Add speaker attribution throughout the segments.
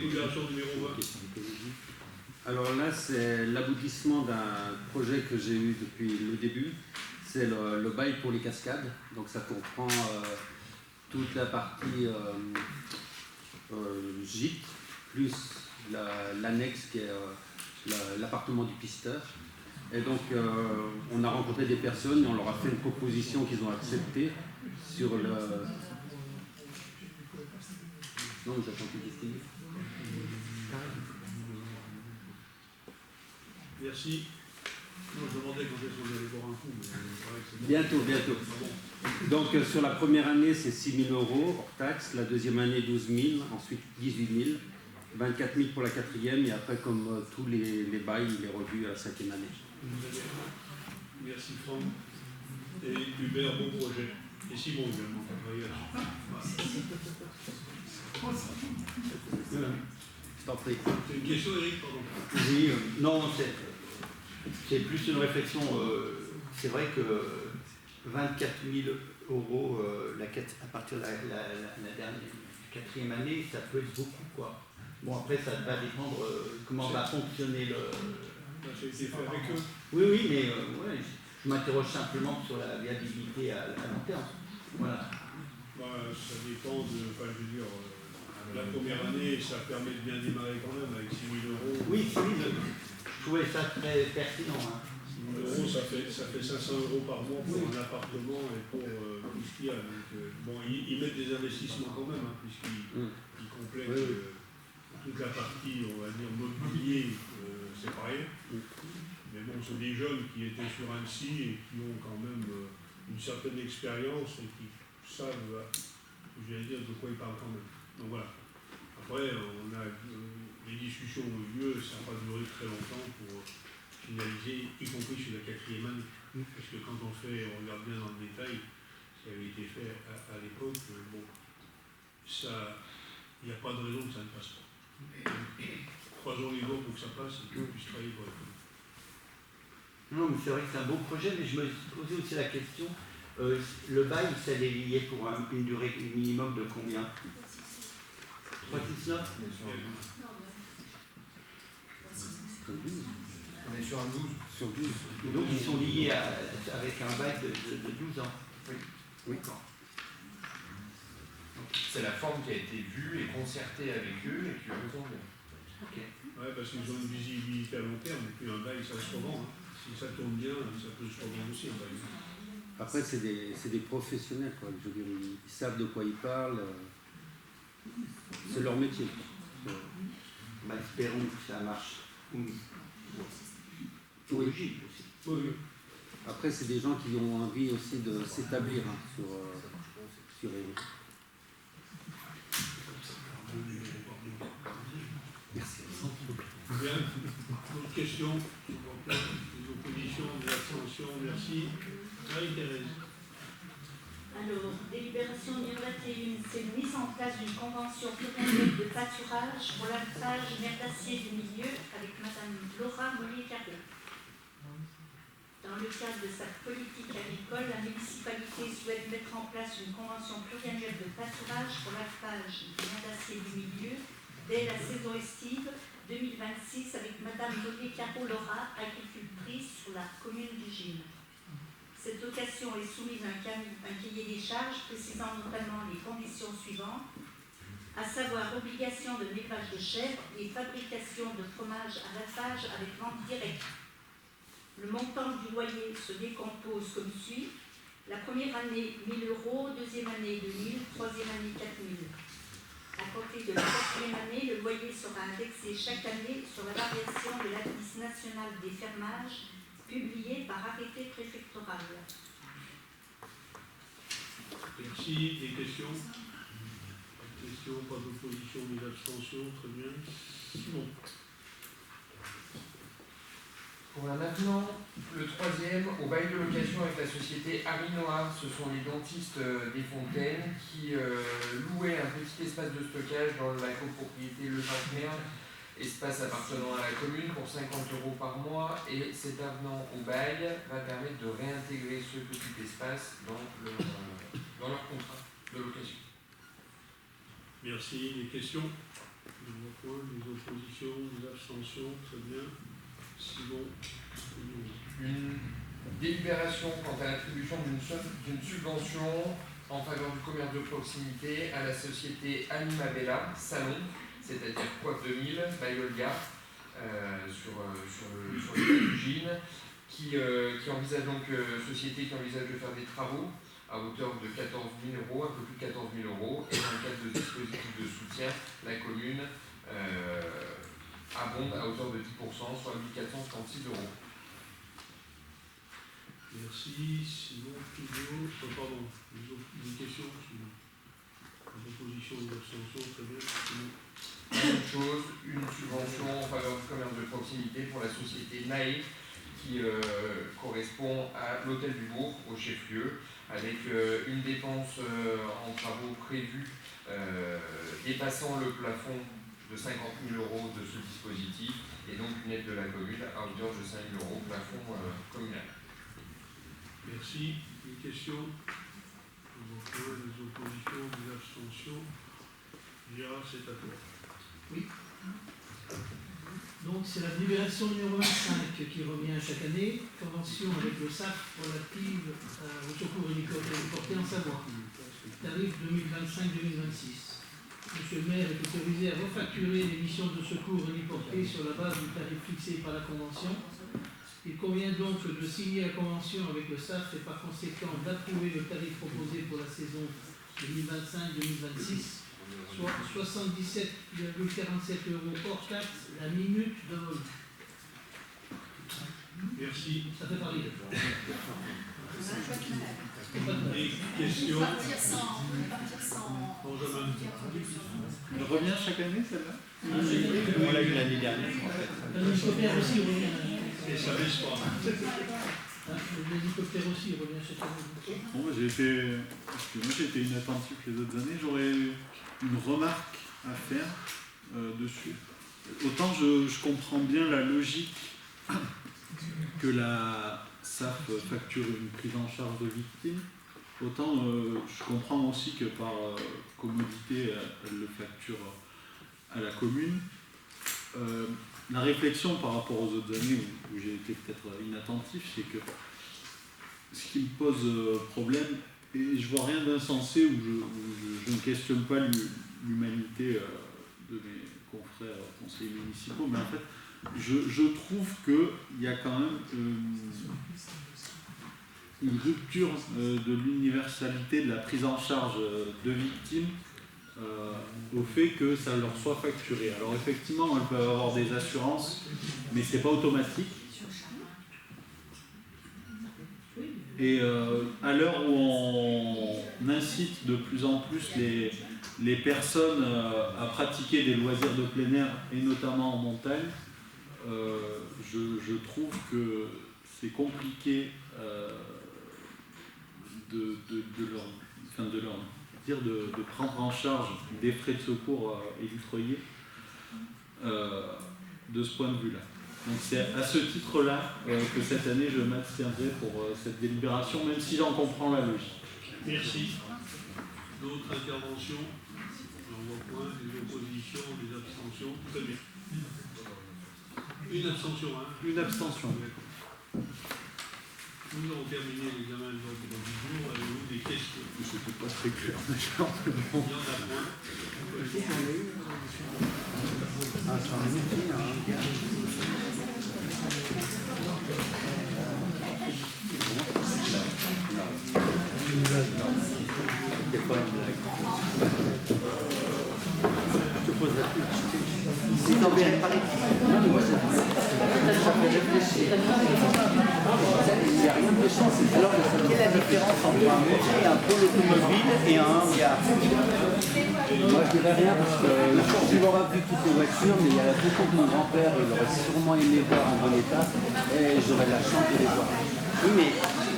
Speaker 1: Délibération numéro 20.
Speaker 2: Alors là, c'est l'aboutissement d'un projet que j'ai eu depuis le début. C'est le bail pour les cascades. Donc ça comprend toute la partie gîte, plus l'annexe qui est l'appartement du pisteur. Et donc on a rencontré des personnes et on leur a fait une proposition qu'ils ont acceptée sur le... Non, j'attends plus d'estimer.
Speaker 1: Merci. Non, je demandais quand est-ce qu'on allait boire un coup. Mais c'est
Speaker 2: Bientôt. Donc sur la première année, c'est 6 000 € hors taxe. La deuxième année, 12 000. Ensuite, 18 000. 24 000 pour la quatrième. Et après, comme tous les bails, il est revu à la cinquième année.
Speaker 1: Merci Franck. Et Hubert, bon projet. Et Simon également.
Speaker 2: Je t'en prie.
Speaker 1: C'est une question, Eric, pardon.
Speaker 3: Oui, non, c'est plus une réflexion. C'est vrai que 24 000 € à partir de la quatrième année, ça peut être beaucoup, quoi. Bon, après, ça va dépendre comment va fonctionner le...
Speaker 1: Ça a été fait avec eux.
Speaker 3: Oui, mais ouais, je m'interroge simplement sur la viabilité à long terme. Voilà.
Speaker 1: Ça dépend de... Enfin, je veux dire, la première année, ça permet de bien démarrer quand même avec 6 000 €.
Speaker 3: Oui, je trouvais ça très pertinent.
Speaker 1: 6 000 €, ça fait 500 € par mois pour un appartement et pour tout ce qu'il y a. Donc, bon, ils mettent des investissements quand même, hein, puisqu'ils complètent toute la partie, on va dire, mobilier séparée. Mais bon, ce sont des jeunes qui étaient sur Annecy et qui ont quand même une certaine expérience et qui savent, j'allais dire, de quoi ils parlent quand même. Donc voilà. Après, on a les discussions ont eu lieu, ça n'a pas duré très longtemps pour finaliser, y compris sur la quatrième année. Parce que quand on regarde bien dans le détail, ce qui avait été fait à l'époque, bon, ça, il n'y a pas de raison que ça ne passe pas. Croisons les doigts pour que ça passe et qu'on puisse travailler pour la commune.
Speaker 3: Non, mais c'est vrai que c'est un beau projet, mais je me posais aussi la question, le bail, ça est lié pour une durée minimum de combien? 3,19 ?
Speaker 4: On est sur un 12.
Speaker 2: Sur 12.
Speaker 3: Donc ils sont liés avec un bail de 12 ans.
Speaker 2: Oui.
Speaker 4: C'est la forme qui a été vue et concertée avec eux et qui leur convient.
Speaker 3: Ok.
Speaker 1: Ouais, parce qu'ils ont une visibilité à long terme, et puis un bail, ça se revend. Hein. Si ça tourne bien, ça peut se revendre aussi, un bail.
Speaker 2: Après, c'est des professionnels, quoi. Je veux dire, ils savent de quoi ils parlent. C'est leur métier.
Speaker 3: Espérons que ça marche. Oui.
Speaker 2: Oui. Après, c'est des gens qui ont envie aussi de s'établir sur Eric. Merci.
Speaker 1: Bien. D'autres questions? Des oppositions, des abstentions? Merci. Marie-Thérèse.
Speaker 5: Alors, délibération numéro 21, c'est une mise en place d'une convention pluriannuelle de pâturage pour l'alpage merdacier du milieu avec Madame Laura Mollier-Carré. Dans le cadre de sa politique agricole, la municipalité souhaite mettre en place une convention pluriannuelle de pâturage pour l'alpage merdacier du milieu dès la saison estive 2026 avec Madame Mollier-Carré Laura, agricultrice sur la commune du Gine. Cette location est soumise à un cahier des charges précisant notamment les conditions suivantes, à savoir obligation de l'élevage de chèvres et fabrication de fromage à l'alpage avec vente directe. Le montant du loyer se décompose comme suit. La première année, 1 000 €, deuxième année, 2 000, troisième année, 4 000. À compter de la quatrième année, le loyer sera indexé chaque année sur la variation de l'indice national des fermages publié par arrêté préfectoral.
Speaker 1: Merci. Des questions? Pas de questions, pas d'opposition, ni d'abstention. Très bien. Simon.
Speaker 4: Pour un avenant, le troisième, au bail de location avec la société Arinoir, ce sont les dentistes des Fontaines qui louaient un petit espace de stockage dans la copropriété Le Centenaire, espace appartenant à la commune pour 50 € par mois, et cet avenant au bail va permettre de réintégrer ce petit espace dans leur contrat de location.
Speaker 1: Merci. Des questions? Des oppositions, des abstentions, très bien. Simon.
Speaker 4: Une délibération quant à l'attribution d'une subvention en faveur du commerce de proximité à la société Animabella Salon, c'est-à-dire Coiffe 2000, Bayolga, sur le Gine, qui envisage donc, société qui envisage de faire des travaux à hauteur de 14 000 euros, un peu plus de 14 000 euros, et dans le cadre de dispositifs de soutien, la commune abonde à hauteur de 10%, soit 1 436 euros.
Speaker 1: Merci. Sinon, toujours. Pardon. Des questions, sinon. Des oppositions, des abstentions, très bien. Sinon.
Speaker 4: Même chose, une subvention en faveur du commerce de proximité pour la société Naïf qui correspond à l'hôtel du Bourg, au chef-lieu, avec une dépense en travaux prévus dépassant le plafond de 50 000 euros de ce dispositif, et donc une aide de la commune à hauteur de 5 000 euros plafond communal.
Speaker 1: Merci. Une question? Des oppositions, des abstentions. Gérard, c'est à toi.
Speaker 6: Oui. Donc c'est la délibération numéro 25 qui revient chaque année, convention avec le SAF relative au secours héliporté en Savoie, tarif 2025-2026. Monsieur le maire est autorisé à refacturer les missions de secours héliportés sur la base du tarif fixé par la convention. Il convient donc de signer la convention avec le SAF et par conséquent d'approuver le tarif proposé pour la saison 2025-2026, soit 77,47 euros hors taxe la minute de vol.
Speaker 1: Merci.
Speaker 6: Ça fait parler.
Speaker 1: Des questions? Benjamin.
Speaker 7: Elle revient chaque année, celle-là?
Speaker 3: On l'a eu l'année dernière, en fait.
Speaker 6: L'hélicoptère aussi revient.
Speaker 1: Et ça baisse pas.
Speaker 6: L'hélicoptère aussi revient chaque année.
Speaker 7: Bon, moi j'ai été inattentif les autres années. J'aurais une remarque à faire dessus. Autant je comprends bien la logique que la SAF facture une prise en charge de victime, autant je comprends aussi que par commodité, elle le facture à la commune. La réflexion par rapport aux autres années où j'ai été peut-être inattentif, c'est que ce qui me pose problème, et je vois rien d'insensé où je ne questionne pas l'humanité de mes confrères conseillers municipaux, mais en fait, je trouve qu'il y a quand même une rupture de l'universalité de la prise en charge de victimes au fait que ça leur soit facturé. Alors effectivement, elles peuvent avoir des assurances, mais c'est pas automatique. Et à l'heure où on incite de plus en plus les personnes à pratiquer des loisirs de plein air, et notamment en montagne, je trouve que c'est compliqué de prendre en charge des frais de secours octroyés de ce point de vue-là. Donc c'est à ce titre-là que cette année je m'abstiendrai pour cette délibération, même si j'en comprends la logique.
Speaker 1: Merci. D'autres interventions? J'en vois point. Des oppositions, des abstentions? Très bien. Une abstention, hein?
Speaker 7: Une abstention.
Speaker 1: Nous avons terminé l'examen de l'ordre du jour. Avez-vous des questions?
Speaker 7: C'était pas très clair.
Speaker 1: Il y en a point.
Speaker 3: Je pose la question. C'est tombé par équipe. Non, mais moi, ça fait réfléchir. Il n'y a rien de méchant. Alors, quelle est la différence entre un moutier, un pôle automobile et un hangar?
Speaker 8: Moi je dirais rien parce que je n'aurais pas vu toutes les voitures, mais il y a la photo de mon grand-père, il aurait sûrement aimé voir en bon état et j'aurais la chance de les voir.
Speaker 3: Oui, mais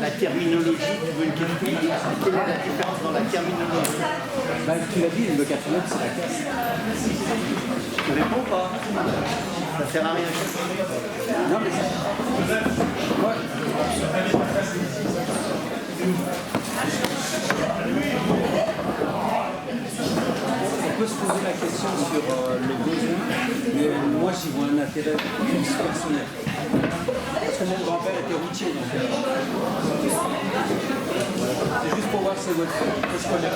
Speaker 3: la terminologie, tu veux une question? Quelle est la différence dans la terminologie?
Speaker 8: Bah, tu l'as dit, le catalogue c'est la casse.
Speaker 3: Je ne réponds pas. Ça sert à rien.
Speaker 8: Non mais moi, peut se poser la question sur le besoin, mais moi j'y vois un intérêt plus personnel. Parce que mon grand-père était routier, donc c'est juste pour voir si c'est votre fait. Qu'est-ce qu'on est?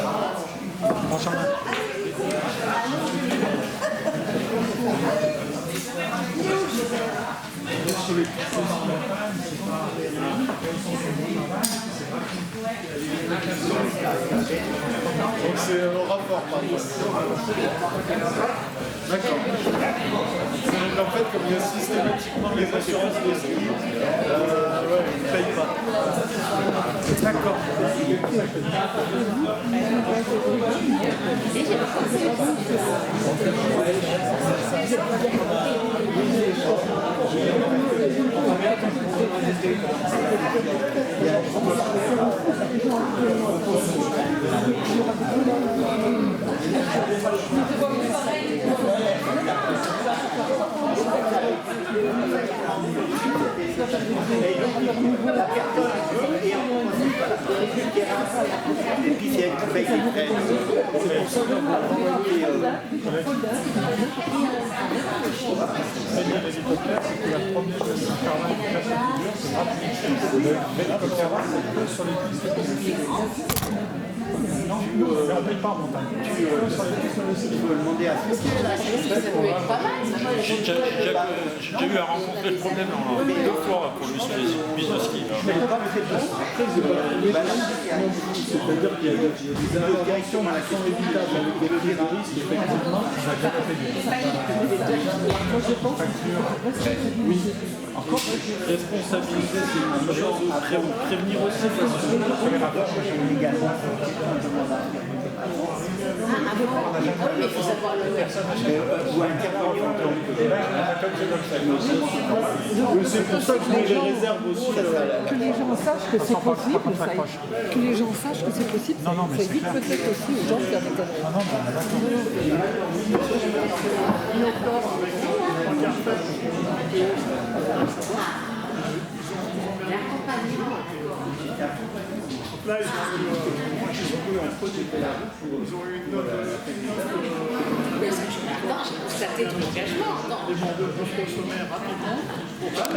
Speaker 7: Donc c'est au rapport par contre. D'accord. En fait, comme il y a systématiquement les assurances de ski, ouais, ils ne payent pas. D'accord.
Speaker 3: Et puis c'est elle qui paye les frais. C'est pour ça qu'on va envoyer
Speaker 9: l'hélicoptère, c'est que la première caravane qui passe la figure, c'est gratuit. Mais là, le caravane, c'est que sur les pistes compliquées. Non, mais on ne paye pas en montagne.
Speaker 3: tu peux demander à
Speaker 10: Ça peut être pas mal.
Speaker 9: J'ai déjà eu à rencontrer le problème deux fois pour le business ski.
Speaker 7: C'est-à-dire qu'il y a des directions dans l'action évitable avec des leviers de risque, effectivement, ça va pas fait bien. Oui. Encore responsabiliser, c'est une chose, prévenir aussi.
Speaker 10: Il faut savoir le
Speaker 7: C'est pour ça que je les réserve aussi.
Speaker 11: Que les gens sachent que c'est possible, que les gens sachent que c'est possible, ça évite peut-être aussi aux gens de faire des conneries.
Speaker 9: Non, on est d'accord.
Speaker 1: Là, ils ont eu une note.
Speaker 10: Mais ça, je suis d'accord, j'ai constaté ton engagement.
Speaker 7: On peut consommer rapidement.